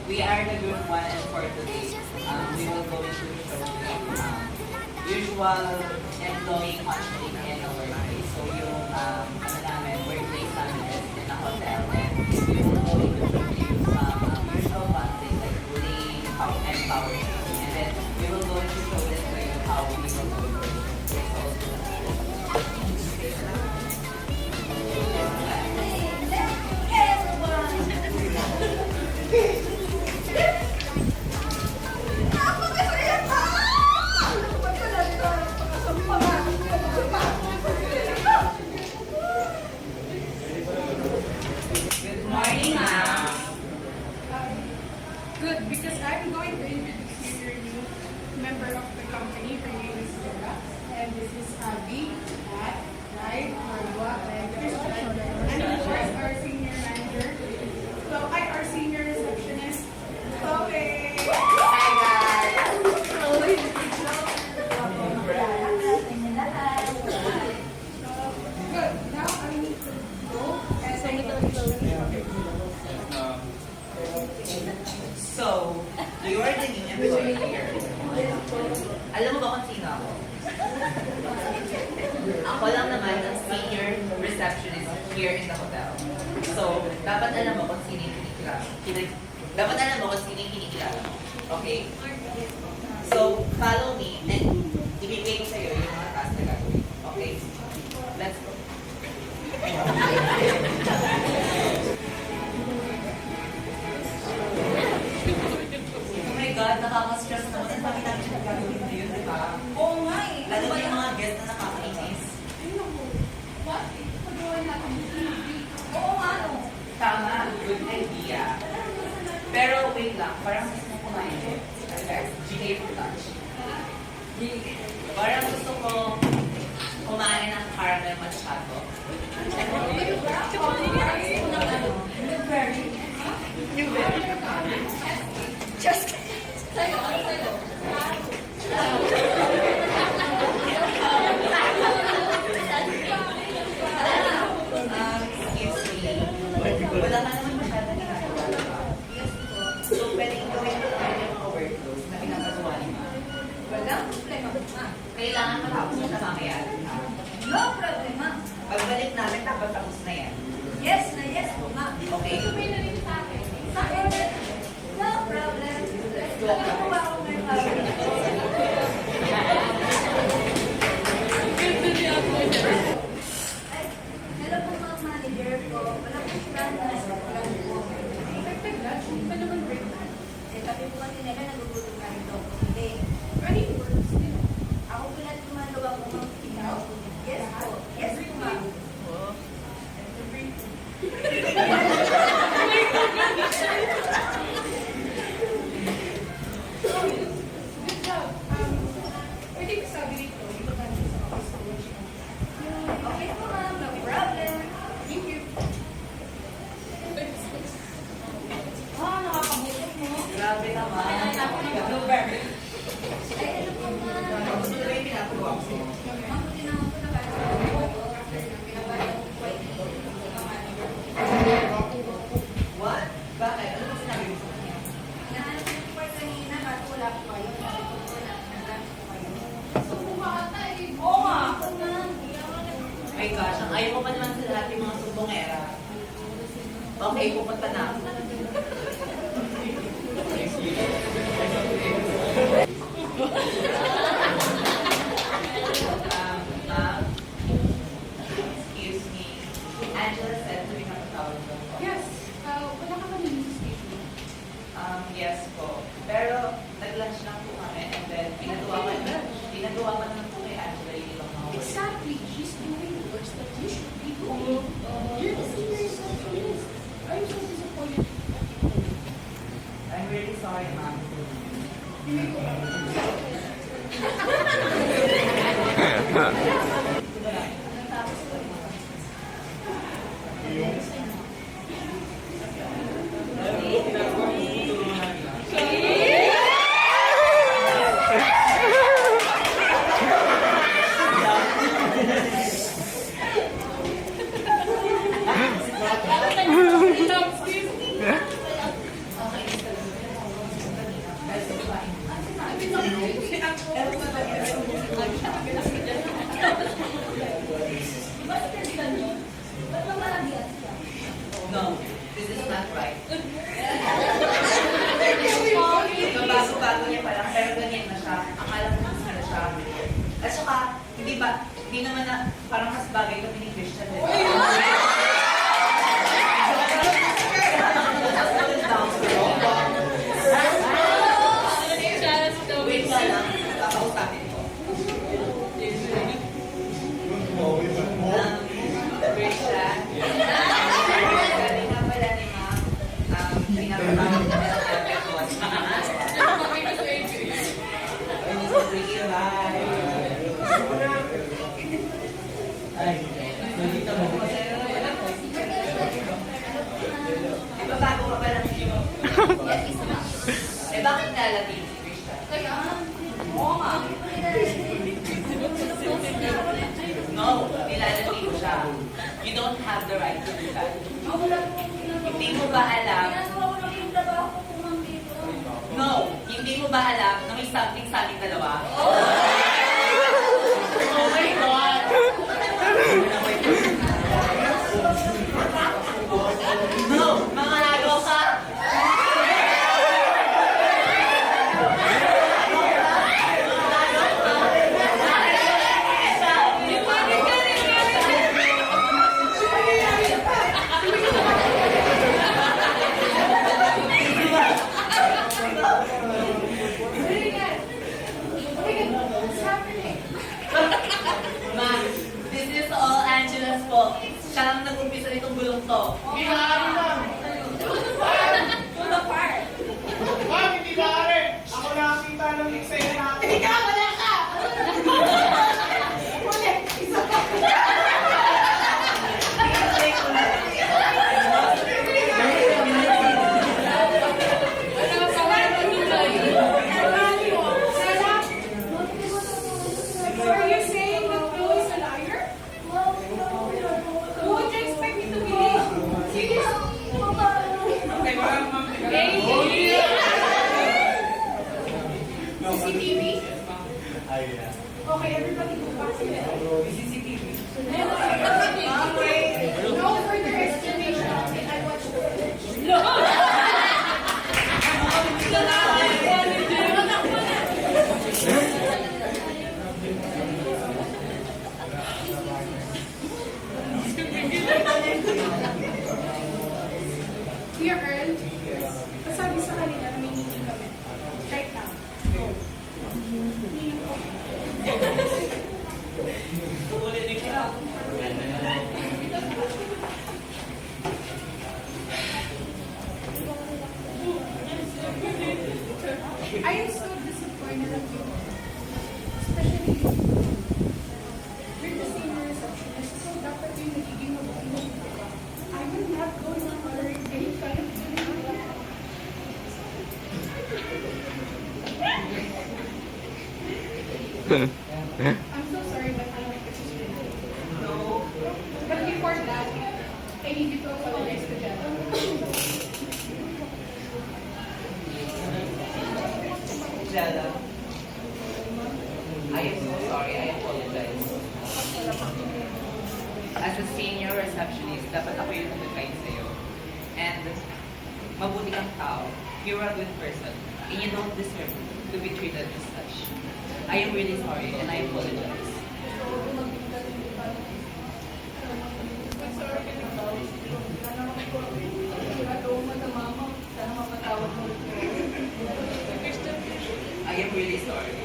we are the group 1 and for today. We will go into the show usual employee functioning in a workplace. So yung workplace namin is in a hotel and we will go into showcase usual functioning like bullying, and power. And then we will go into show this for you how we will go into Good, because I'm going to introduce your new member of the company. Her name is Vera, and this is Abby, Matt, Rai, Marwa, and Christian. And of course, our senior manager. So, our senior receptionist, Chloe. Hi guys! Good, now I need to go and So, you are the new employee here. Alam mo ba kung sino ako? Ako lang naman ang senior receptionist here in the hotel. So, dapat alam mo kung sino yung dapat alam mo kung sino yung kinikilala mo. Okay? So, follow me and ibibigay ko sa'yo yung mga task na gagawin. Okay? Let's go. Oh my God, nakaka-stress naman. Ang dami namin siya gagawin na yun, di ba? Oo nga eh. Lalo ba yung mga guest na nakakainis? What? Pagawa natin yung TV. Oo nga no. Tama, good idea. Pero wait lang, parang gusto mo kumain eh. GK for lunch. Parang gusto ko kumain ng caramel macchiato. Just sa'yo, ano sa'yo? Excuse me. Wala ka naman masyadong ginagawa, diba? So, pwedeng gawin mo naman yung mga workflows na pinapagawa niyo. Walang problema, ma. Kailangan matapos na mamaya. No problema. Pagbalik namin, dapat tapos na yan. Yes na yes po, ma. Okay? Sabay na rin sa akin. Sa akin, no problem. Alam mo ba kung may problem? Ay, hello po mga manager ko. Wala po sila na nasa plan po. Effective lunch, hindi pa naman break time. Eh, sabi po kasi nila nagugutom na rin daw. Hindi. Ano yung works nila? Ako po na tumagawa po ng ikaw. Yes po. Yes po, ma. Good job. Pwede ko sabi dito, ito ka sa office ko. Okay po, ma'am. No problem. Thank you. Nakakabutok mo. Grabe naman. Blueberry. Ay, ano po, ma'am? Gusto ko yung pinapagawa ko. Mabuti naman po na pinapaya ko po ay What? Bakit? Ano ba sinabi mo sa kanya? Nahanap ko po kanina, kaso wala po kayo. Sabi ko po na, nag-lunch po kayo. So, kumaka eh. Oo nga, ako na. My gosh, ang ayaw ko pa naman sa lahat yung mga sumbongera. Okay, pupunta na ako. Excuse me. Angela said to be nakatawag ko. Yes. Wala ka ba nang station? Yes po. Pero nag-lunch lang po kami and then pinagawa lang po kay Angela yung ibang mga work. Exactly. She's doing the works that you should be doing. You're the senior receptionist. I'm so disappointed. I'm really sorry, ma'am. Hindi ko Ba't mamalagyan siya? No, this is not right. Bago-bago niya pa lang, pero ganyan na siya. Akala ko mas na siya. At saka, hindi naman na, parang mas bagay kami ni Christian. Wait nga lang, kakausapin ko. Christian, galing nga pala ni Ma'am, pinapatawag ko na lang ko. Di ba bago ka pa lang siya? Eh bakit nalating si Christian? Oo nga. No, nilalating ko siya. You don't have the right to do that. Hindi mo ba alam? No, hindi mo ba alam na may something sa aming dalawa? Oh my God! No, mga lagaw ka! Ma, this is all Angela's fault. Siya lang nag-umpisa nitong gulong to. Hinahari lang. To the part. Ma'am, hindi maaari. Ako nakakita ng eksena natin. Ikaw, wala ka! Ulit, isa ka. So are you saying that Chloe is a liar? Who would you expect me to believe? Okay, ma'am. CCTV? Okay, everybody go back to bed. CCTV. No further explanation. I watched the footage. Kuya Earl, pasabi sa kanila na may meeting kami. Right now. Go. Meeting ko. Ulit din siya. I am so disappointed of you. Especially you. You're the senior receptionist, so dapat yung nagiging mabuti. I will not go to tolerate any kind of bullying. I'm so sorry, but I like this is No. But before that, I need you to apologize to them. Jella, I am so sorry. I apologize. As a senior receptionist, dapat ako yung nag-guide sa'yo. And mabuti kang tao. You're a good person. And you don't deserve to be treated as such. I am really sorry and I apologize. I am really sorry.